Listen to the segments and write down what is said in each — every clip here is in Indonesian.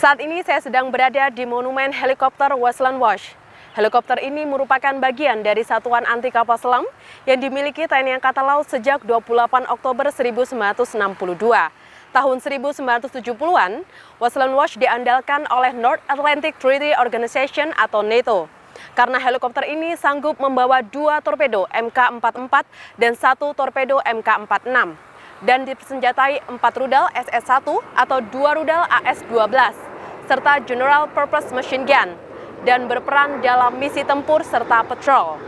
Saat ini saya sedang berada di Monumen Helikopter Westland Wash. Helikopter ini merupakan bagian dari Satuan Anti Kapal Selam yang dimiliki TNI Angkatan Laut sejak 28 Oktober 1962. Tahun 1970-an, Westland Wash diandalkan oleh North Atlantic Treaty Organization atau NATO. Karena helikopter ini sanggup membawa 2 torpedo Mk-44 dan 1 torpedo Mk-46. Dan dipersenjatai 4 rudal SS-1 atau 2 rudal AS-12. Serta General Purpose Machine Gun, dan berperan dalam misi tempur serta patrol.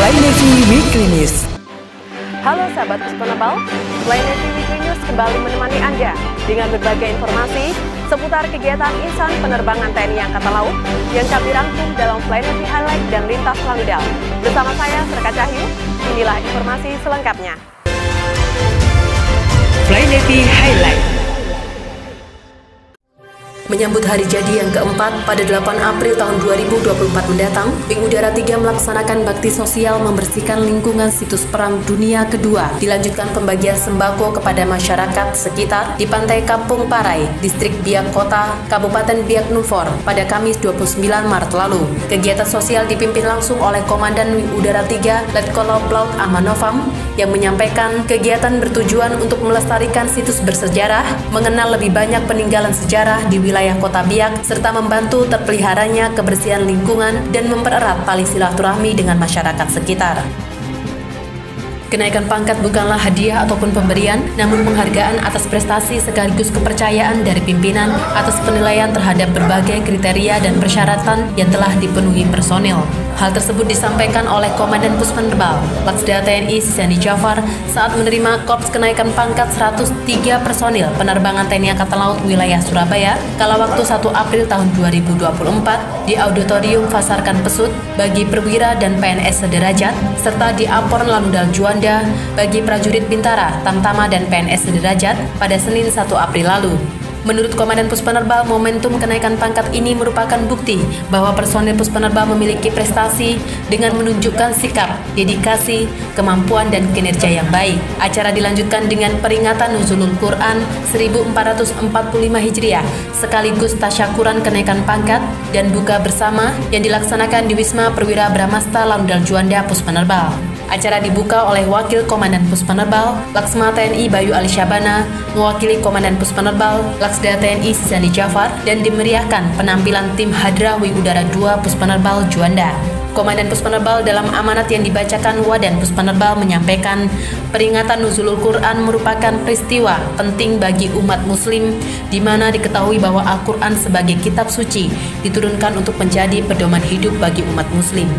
Fly Navy Weekly News. Halo sahabat Puspenebal, Fly Navy Weekly News kembali menemani Anda dengan berbagai informasi seputar kegiatan insan penerbangan TNI Angkatan Laut yang kami rangkum dalam Fly Navy Highlight dan Lintas Lanudal. Bersama saya, Serka Cahyu, inilah informasi selengkapnya. Fly Navy Highlight. Menyambut hari jadi yang keempat pada 8 April tahun 2024 mendatang, Wing Udara 3 melaksanakan bakti sosial membersihkan lingkungan situs Perang Dunia Kedua. Dilanjutkan pembagian sembako kepada masyarakat sekitar di Pantai Kampung Parai, Distrik Biak Kota, Kabupaten Biak Numfor pada Kamis 29 Maret lalu. Kegiatan sosial dipimpin langsung oleh Komandan Wing Udara 3 Letkol Laut Ahmad Novam yang menyampaikan kegiatan bertujuan untuk melestarikan situs bersejarah, mengenal lebih banyak peninggalan sejarah di wilayah Kota Biak, serta membantu terpeliharanya kebersihan lingkungan dan mempererat tali silaturahmi dengan masyarakat sekitar. Kenaikan pangkat bukanlah hadiah ataupun pemberian, namun penghargaan atas prestasi sekaligus kepercayaan dari pimpinan atas penilaian terhadap berbagai kriteria dan persyaratan yang telah dipenuhi personil. Hal tersebut disampaikan oleh Komandan Puspenerbal, Laksda TNI Sisandi Jafar saat menerima korps kenaikan pangkat 103 personil penerbangan TNI Angkatan Laut wilayah Surabaya kala waktu 1 April tahun 2024 di Auditorium Fasarkan Pesut bagi perwira dan PNS sederajat, serta di Apron Lanudal Juanda bagi prajurit Bintara, Tamtama, dan PNS sederajat pada Senin 1 April lalu. Menurut Komandan Puspenerbal, momentum kenaikan pangkat ini merupakan bukti bahwa personil Puspenerbal memiliki prestasi dengan menunjukkan sikap, dedikasi, kemampuan, dan kinerja yang baik. Acara dilanjutkan dengan peringatan Nuzulul Quran 1445 Hijriah, sekaligus tasyakuran kenaikan pangkat dan buka bersama yang dilaksanakan di Wisma Perwira Bramasta Lanudal Juanda Puspenerbal. Acara dibuka oleh Wakil Komandan Puspenerbal, Laksma TNI Bayu Ali Syabana, mewakili Komandan Puspenerbal, Laksda TNI Sisandi Jafar, dan dimeriahkan penampilan tim Hadra Wing Udara 2 Puspenerbal Juanda. Komandan Puspenerbal dalam amanat yang dibacakan Wadan Puspenerbal menyampaikan peringatan Nuzulul Quran merupakan peristiwa penting bagi umat muslim di mana diketahui bahwa Al-Quran sebagai kitab suci diturunkan untuk menjadi pedoman hidup bagi umat muslim.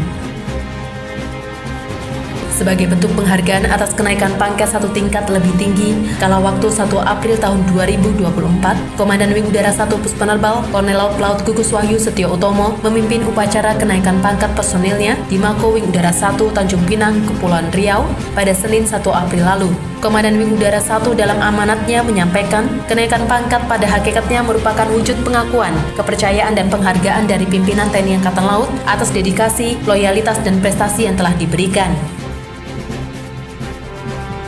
Sebagai bentuk penghargaan atas kenaikan pangkat 1 tingkat lebih tinggi, kala waktu 1 April tahun 2024, Komandan Wing Udara 1 Puspenerbal, Kolonel Laut Pelaut Gugus Wahyu Setio Utomo memimpin upacara kenaikan pangkat personilnya di Mako Wing Udara 1 Tanjung Pinang, Kepulauan Riau pada Senin 1 April lalu. Komandan Wing Udara 1 dalam amanatnya menyampaikan kenaikan pangkat pada hakikatnya merupakan wujud pengakuan, kepercayaan, dan penghargaan dari pimpinan TNI Angkatan Laut atas dedikasi, loyalitas, dan prestasi yang telah diberikan.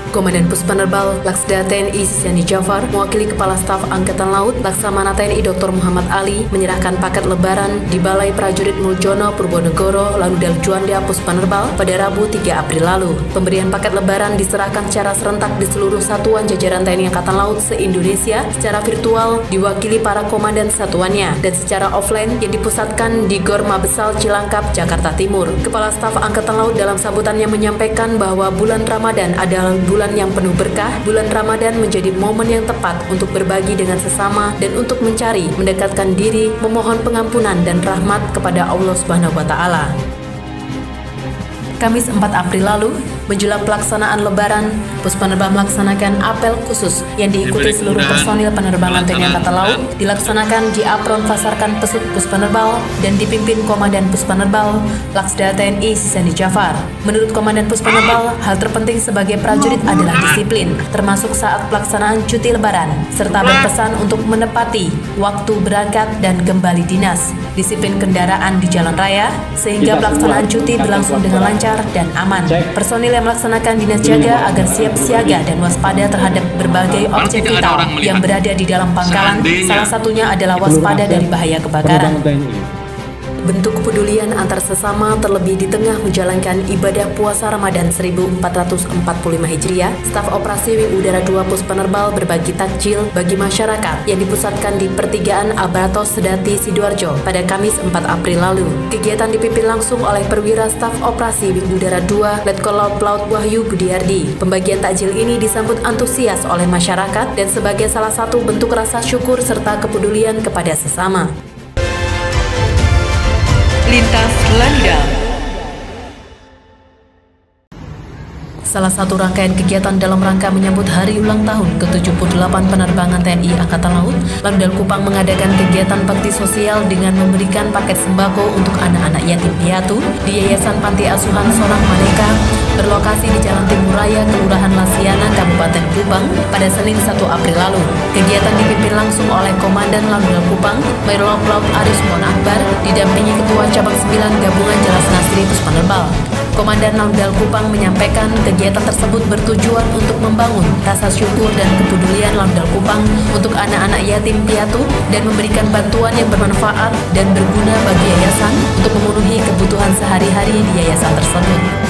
Komandan Puspenerbal, Laksda TNI Sisandi Jafar, mewakili Kepala Staf Angkatan Laut, Laksamana TNI Dr. Muhammad Ali, menyerahkan paket lebaran di Balai Prajurit Muljono Purwonegoro, Lanudal Juanda Puspenerbal pada Rabu 3 April lalu. Pemberian paket lebaran diserahkan secara serentak di seluruh satuan jajaran TNI Angkatan Laut se-Indonesia, secara virtual diwakili para komandan satuannya, dan secara offline yang dipusatkan di Gor Mabesal Cilangkap, Jakarta Timur. Kepala Staf Angkatan Laut dalam sambutannya menyampaikan bahwa bulan Ramadan adalah bulan yang penuh berkah. Bulan Ramadan menjadi momen yang tepat untuk berbagi dengan sesama dan untuk mencari, mendekatkan diri, memohon pengampunan dan rahmat kepada Allah Subhanahu wa Ta'ala. Kamis 4 April lalu, Menjelang pelaksanaan Lebaran, Pos Penerbang melaksanakan apel khusus yang diikuti seluruh personil penerbangan TNI Angkatan Laut, dilaksanakan di Apron Pasarkan Pesut Pos Penerbang dan dipimpin Komandan Pos Penerbang Laksda TNI Sisani Jafar. Menurut Komandan Pos Penerbang, hal terpenting sebagai prajurit adalah disiplin, termasuk saat pelaksanaan cuti Lebaran, serta berpesan untuk menepati waktu berangkat dan kembali dinas, disiplin kendaraan di jalan raya, sehingga pelaksanaan cuti berlangsung dengan lancar dan aman. Personil yang melaksanakan dinas jaga agar siap siaga dan waspada terhadap berbagai objek vital yang berada di dalam pangkalan, salah satunya adalah waspada dari bahaya kebakaran. Bentuk kepedulian antar sesama terlebih di tengah menjalankan ibadah puasa Ramadan 1445 Hijriah, staf operasi Wing Udara 2 Pos Penerbang berbagi takjil bagi masyarakat yang dipusatkan di pertigaan Albertos Sedati Sidoarjo pada Kamis 4 April lalu. Kegiatan dipimpin langsung oleh perwira staf operasi Wing Udara 2 Letkol Laut Pelaut Wahyu Budiardi. Pembagian takjil ini disambut antusias oleh masyarakat dan sebagai salah satu bentuk rasa syukur serta kepedulian kepada sesama. Lintas Landang. Salah satu rangkaian kegiatan dalam rangka menyambut hari ulang tahun ke-78 penerbangan TNI Angkatan Laut, Lanudal Kupang mengadakan kegiatan bakti sosial dengan memberikan paket sembako untuk anak-anak yatim piatu di Yayasan Panti Asuhan Sonang Maneka berlokasi di Jalan Timur Raya, Kelurahan Lasiana, Kabupaten Kupang pada Senin 1 April lalu. Kegiatan dipimpin langsung oleh Komandan Lanudal Kupang, Mayor Pelaut Aris Mon Akbar, didampingi Ketua Cabang 9 Gabungan Jelas Nasri Pos Penerbang. Komandan Lanudal Kupang menyampaikan kegiatan tersebut bertujuan untuk membangun rasa syukur dan kepedulian Lanudal Kupang untuk anak-anak yatim piatu dan memberikan bantuan yang bermanfaat dan berguna bagi yayasan untuk memenuhi kebutuhan sehari-hari di yayasan tersebut.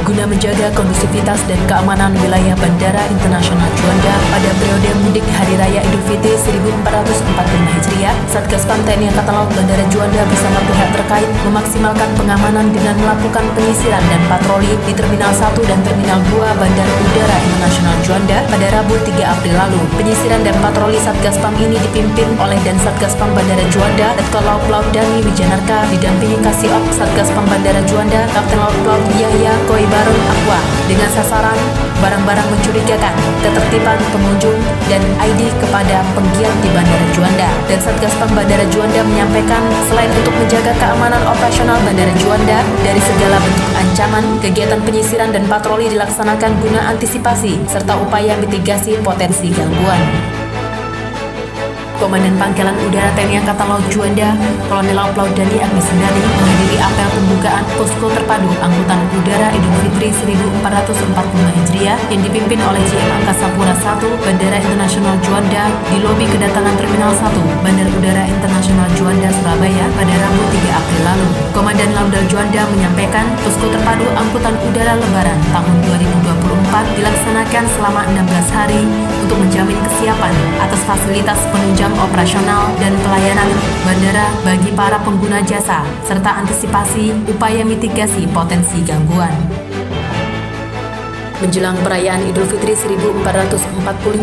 Guna menjaga kondusivitas dan keamanan wilayah Bandara Internasional Juanda pada periode mudik Hari Raya Idul Fitri 1445 Hijriah, Satgas Pam TNI Angkatan Laut Bandara Juanda bersama pihak terkait memaksimalkan pengamanan dengan melakukan penyisiran dan patroli di Terminal 1 dan Terminal 2 Bandara Udara Internasional Juanda pada Rabu 3 April lalu. Penyisiran dan patroli Satgas Pam ini dipimpin oleh Dan Satgas Pam Bandara Juanda, Letkol Laut Pelaut Dani Wijanarka, didampingi Kasiop Satgas Pam Bandara Juanda, Kapten Laut Pelaut Yahya Koi Barun Aqua, dengan sasaran barang-barang mencurigakan, ketertiban pengunjung, dan ID kepada penggiat di Bandara Juanda. Dan Satgas Pam Bandara Juanda menyampaikan selain untuk menjaga keamanan operasional Bandara Juanda dari segala bentuk ancaman, kegiatan penyisiran dan patroli dilaksanakan guna antisipasi serta upaya mitigasi potensi gangguan. Komandan Pangkalan Udara TNI Angkatan Laut Juanda, Kolonel Laut Pelaut Dani Agnes Sendani menghadiri apel pembukaan Posko Terpadu Angkutan Udara Idul Fitri 1445 Hijriah yang dipimpin oleh JM Angkasa Pura I Bandara Internasional Juanda di lobi kedatangan Terminal 1 Bandara Udara Internasional Juanda Surabaya pada Rabu 3 April lalu. Komandan Lanudal Juanda menyampaikan Posko Terpadu Angkutan Udara Lebaran tahun 2024 dilaksanakan selama 16 hari untuk menjamin kesiapan atas fasilitas penunjang operasional dan pelayanan bandara bagi para pengguna jasa, serta antisipasi upaya mitigasi potensi gangguan. Menjelang perayaan Idul Fitri 1445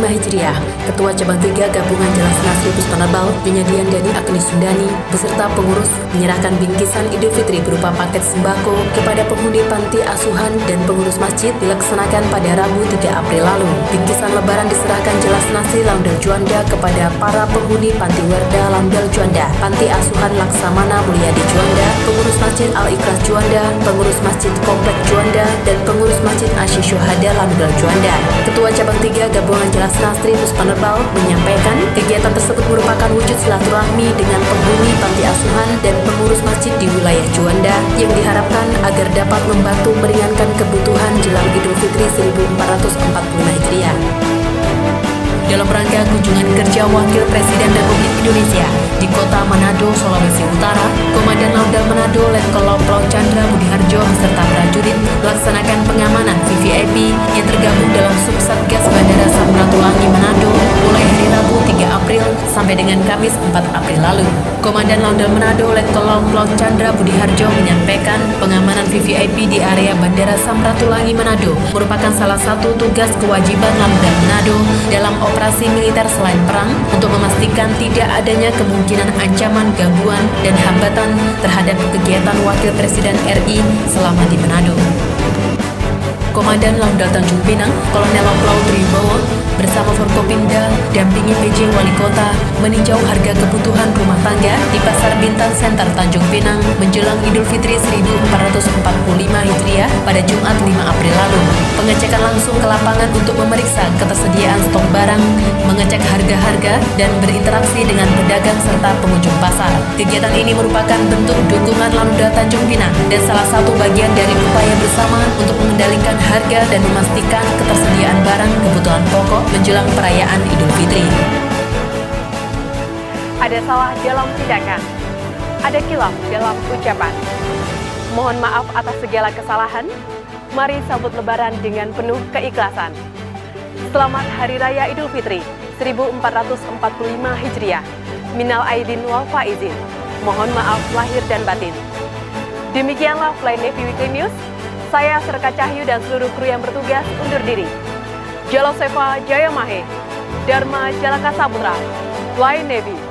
Hijriah, Ketua Cabang 3 Gabungan Jelas Nasri Pos Penerbang, Penyediaan Dani Agnes Sundani, beserta pengurus menyerahkan bingkisan Idul Fitri berupa paket sembako kepada penghuni panti asuhan dan pengurus masjid dilaksanakan pada Rabu 3 April lalu. Bingkisan Lebaran diserahkan Jelas Nasri Lanudal Juanda kepada para penghuni Panti Werda Lanudal Juanda, Panti Asuhan Laksamana Mulyadi Juanda, pengurus Masjid Al-Ikhlas Juanda, pengurus Masjid Komplek Juanda, dan pengurus Masjid Asy Syuhada Lanudal Juanda. Ketua Cabang 3 Gabungan Jelas Nasri Pos Penerbang menyampaikan kegiatan tersebut merupakan wujud silaturahmi dengan penghuni panti asuhan dan pengurus masjid di wilayah Juanda yang diharapkan agar dapat membantu meringankan kebutuhan jelang Idul Fitri 1445 Hijriah. Dalam rangka kunjungan kerja Wakil Presiden Republik Indonesia di Kota Manado, Sulawesi Utara, Komandan Lanudal Manado Letkol Laut Pelaut Chandra Budiharjo beserta prajurit melaksanakan pengamanan VVIP yang tergabung dalam Subsatgas Bandara Samratulangi Manado mulai hari Rabu 3 April sampai dengan Kamis 4 April lalu. Komandan Lanudal Manado Letkol Laut Pelaut Chandra Budiharjo menyampaikan pengamanan VVIP di area Bandara Samratulangi Manado merupakan salah satu tugas kewajiban Lanudal Manado dalam operasi militer selain perang untuk memastikan tidak adanya kemungkinan ancaman, gangguan, dan hambatan terhadap kegiatan kegiatan Wakil Presiden RI selama di Manado. Komandan Laudal Tanjung Pinang, Kolonel Laut Triwibowo, bersama Forkopimda, dampingi PJ Wali Kota, meninjau harga kebutuhan rumah tangga di Pasar Bintan Center Tanjung Pinang menjelang Idul Fitri 1445 Hijriah pada Jumat 5 April lalu. Pengecekan langsung ke lapangan untuk memeriksa ketersediaan stok barang, mengecek harga-harga, dan berinteraksi dengan pedagang serta pengunjung pasar. Kegiatan ini merupakan bentuk dukungan Laudal Tanjung Pinang dan salah satu bagian dari upaya bersama untuk mengendalikan harga dan memastikan ketersediaan barang kebutuhan pokok menjelang perayaan Idul Fitri. Ada salah dalam tindakan, ada kilaf dalam ucapan. Mohon maaf atas segala kesalahan. Mari sambut Lebaran dengan penuh keikhlasan. Selamat Hari Raya Idul Fitri 1445 Hijriah. Minal aidin wal faizin. Mohon maaf lahir dan batin. Demikianlah Fly Navy Weekly News. Saya Serka Cahyu dan seluruh kru yang bertugas undur diri. Jalo Seva Jaya Mahe, Dharma Jalaka Saputra, Fly Navy.